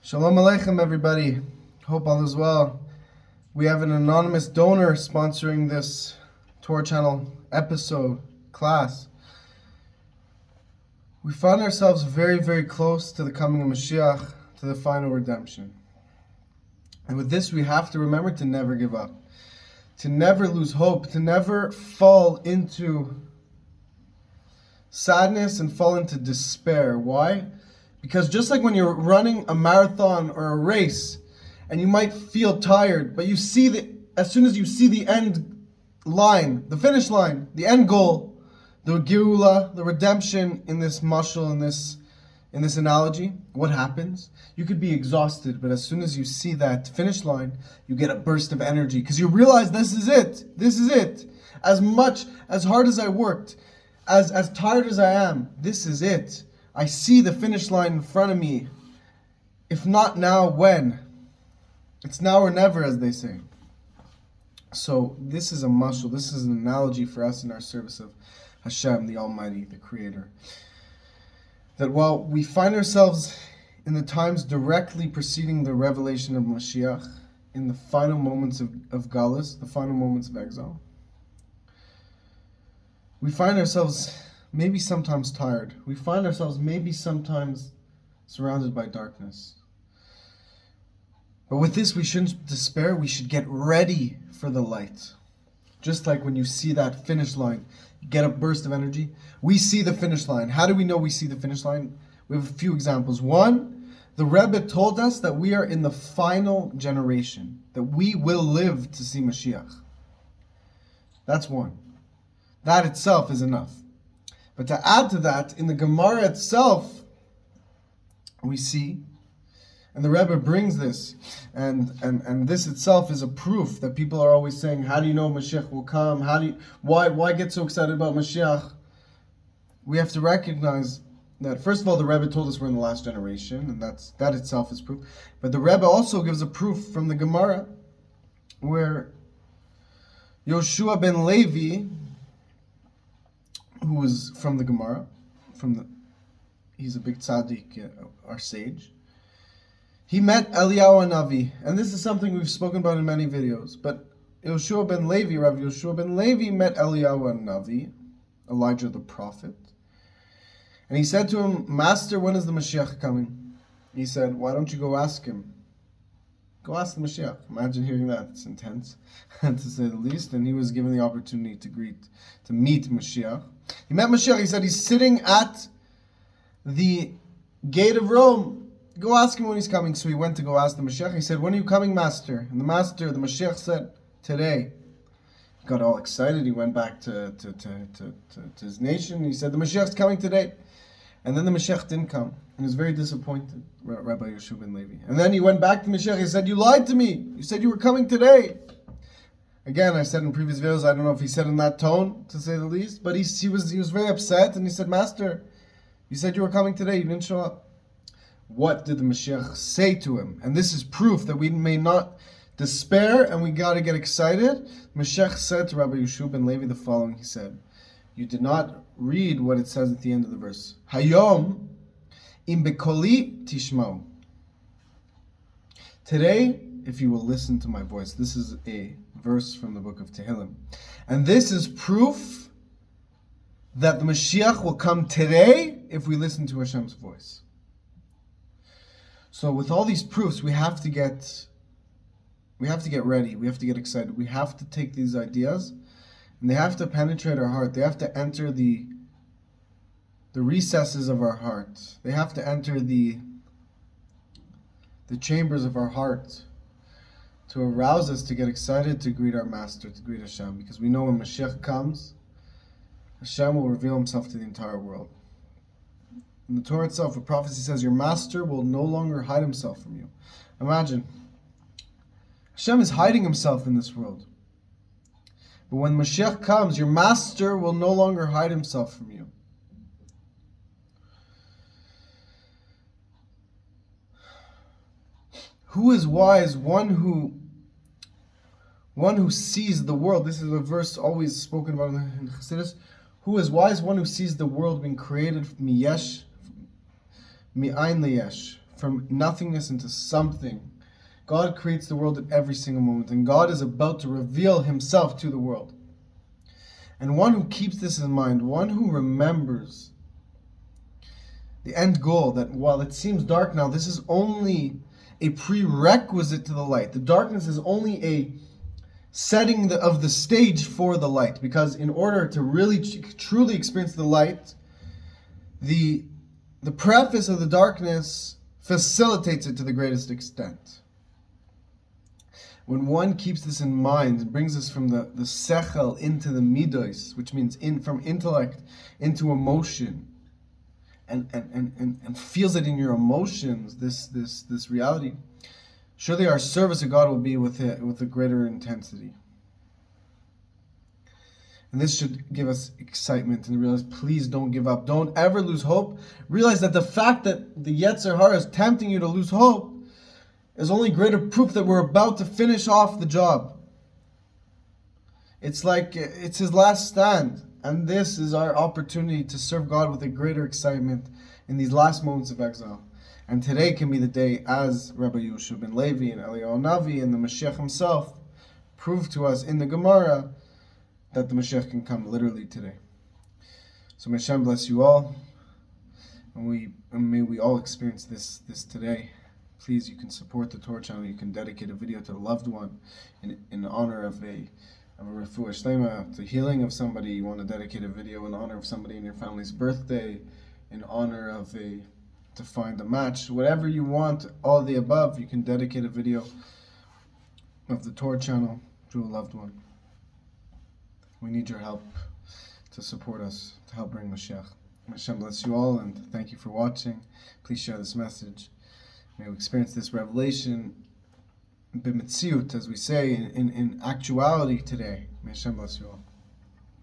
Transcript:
Shalom Aleichem, everybody. Hope all is well. We have an anonymous donor sponsoring this Torah channel episode class. We find ourselves very, very close to the coming of Mashiach, to the final redemption. And with this, we have to remember to never give up, to never lose hope, to never fall into sadness and fall into despair. Why? Because just like when you're running a marathon or a race, and you might feel tired, but as soon as you see the end line, the finish line, the end goal, the geula, the redemption in this mashal, in this analogy, what happens? You could be exhausted, but as soon as you see that finish line, you get a burst of energy because you realize this is it. This is it. As hard as I worked, as tired as I am, this is it. I see the finish line in front of me. If not now, when? It's now or never, as they say. So this is a mashal, this is an analogy for us in our service of Hashem, the Almighty, the Creator. That while we find ourselves in the times directly preceding the revelation of Mashiach, in the final moments of Galus, the final moments of exile, we find ourselves maybe sometimes tired. We find ourselves maybe sometimes surrounded by darkness. But with this, we shouldn't despair. We should get ready for the light. Just like when you see that finish line, you get a burst of energy. We see the finish line. How do we know we see the finish line? We have a few examples. One, the Rebbe told us that we are in the final generation, that we will live to see Mashiach. That's one. That itself is enough. But to add to that, in the Gemara itself, we see, and the Rebbe brings this, and this itself is a proof that people are always saying, how do you know Mashiach will come? Why get so excited about Mashiach? We have to recognize that, first of all, the Rebbe told us we're in the last generation, and that itself is proof. But the Rebbe also gives a proof from the Gemara, where Yoshua ben Levi, who was from the Gemara, he's a big Tzaddik, our sage. He met Eliyahu Navi, and this is something we've spoken about in many videos. But Rabbi Yoshua ben Levi met Eliyahu Navi, Elijah the prophet, and he said to him, "Master, when is the Mashiach coming?" He said, "Why don't you go ask him? Go ask the Mashiach." Imagine hearing that. It's intense, to say the least. And he was given the opportunity to meet Mashiach. He met Mashiach. He said, he's sitting at the gate of Rome. Go ask him when he's coming. So he went to go ask the Mashiach. He said, "When are you coming, Master?" And the Mashiach said, "Today." He got all excited. He went back to his nation. He said, "The Mashiach's coming today." And then the Mashiach didn't come. He was very disappointed, Rabbi Yoshua ben Levi. And then he went back to Mashiach. He said, "You lied to me. You said you were coming today." Again, I said in previous videos, I don't know if he said in that tone, to say the least, but he was very upset, and he said, "Master, you said you were coming today. You didn't show up." What did the Mashiach say to him? And this is proof that we may not despair, and we got to get excited. Mashiach said to Rabbi Yoshua ben Levi the following. He said, "You did not read what it says at the end of the verse. Hayom im bekoli tishmau. Today, if you will listen to my voice." This is a verse from the book of Tehillim. And this is proof that the Mashiach will come today if we listen to Hashem's voice. So with all these proofs, we have to get ready. We have to get excited. We have to take these ideas, and they have to penetrate our heart. They have to enter the recesses of our heart. They have to enter the chambers of our heart to arouse us to get excited to greet our Master, to greet Hashem. Because we know when Mashiach comes, Hashem will reveal Himself to the entire world. In the Torah itself, a prophecy says, your Master will no longer hide Himself from you. Imagine, Hashem is hiding Himself in this world. But when Mashiach comes, your Master will no longer hide Himself from you. Who is wise? One who sees the world. This is a verse always spoken about in Chassidus. Who is wise? One who sees the world being created from yesh, mi'ayin leyesh, from nothingness into something. God creates the world at every single moment, and God is about to reveal himself to the world. And one who keeps this in mind, one who remembers the end goal, that while it seems dark now, this is only a prerequisite to the light. The darkness is only a setting of the stage for the light, because in order to really truly experience the light, the preface of the darkness facilitates it to the greatest extent. When one keeps this in mind and brings us from the sechel into the midos, which means from intellect into emotion, and feels it in your emotions, this reality, surely our service to God will be with a greater intensity. And this should give us excitement and realize, please don't give up. Don't ever lose hope. Realize that the fact that the Yetzer Hara is tempting you to lose hope is only greater proof that we're about to finish off the job. It's like it's his last stand. And this is our opportunity to serve God with a greater excitement in these last moments of exile. And today can be the day, as Rabbi Yehoshua ben Levi and Eliyahu Navi and the Mashiach himself proved to us in the Gemara, that the Mashiach can come literally today. So may Hashem bless you all, and may we all experience this today. Please, you can support the Torah channel. You can dedicate a video to a loved one in honor of a refuah shlema, to healing of somebody. You want to dedicate a video in honor of somebody in your family's birthday, in honor of to find a match, whatever you want, all the above. You can dedicate a video of the Torah channel to a loved one. We need your help to support us, to help bring Mashiach. Hashem bless you all, and thank you for watching. Please share this message. May we experience this revelation b'metziut, as we say, in actuality today. May Hashem bless you all.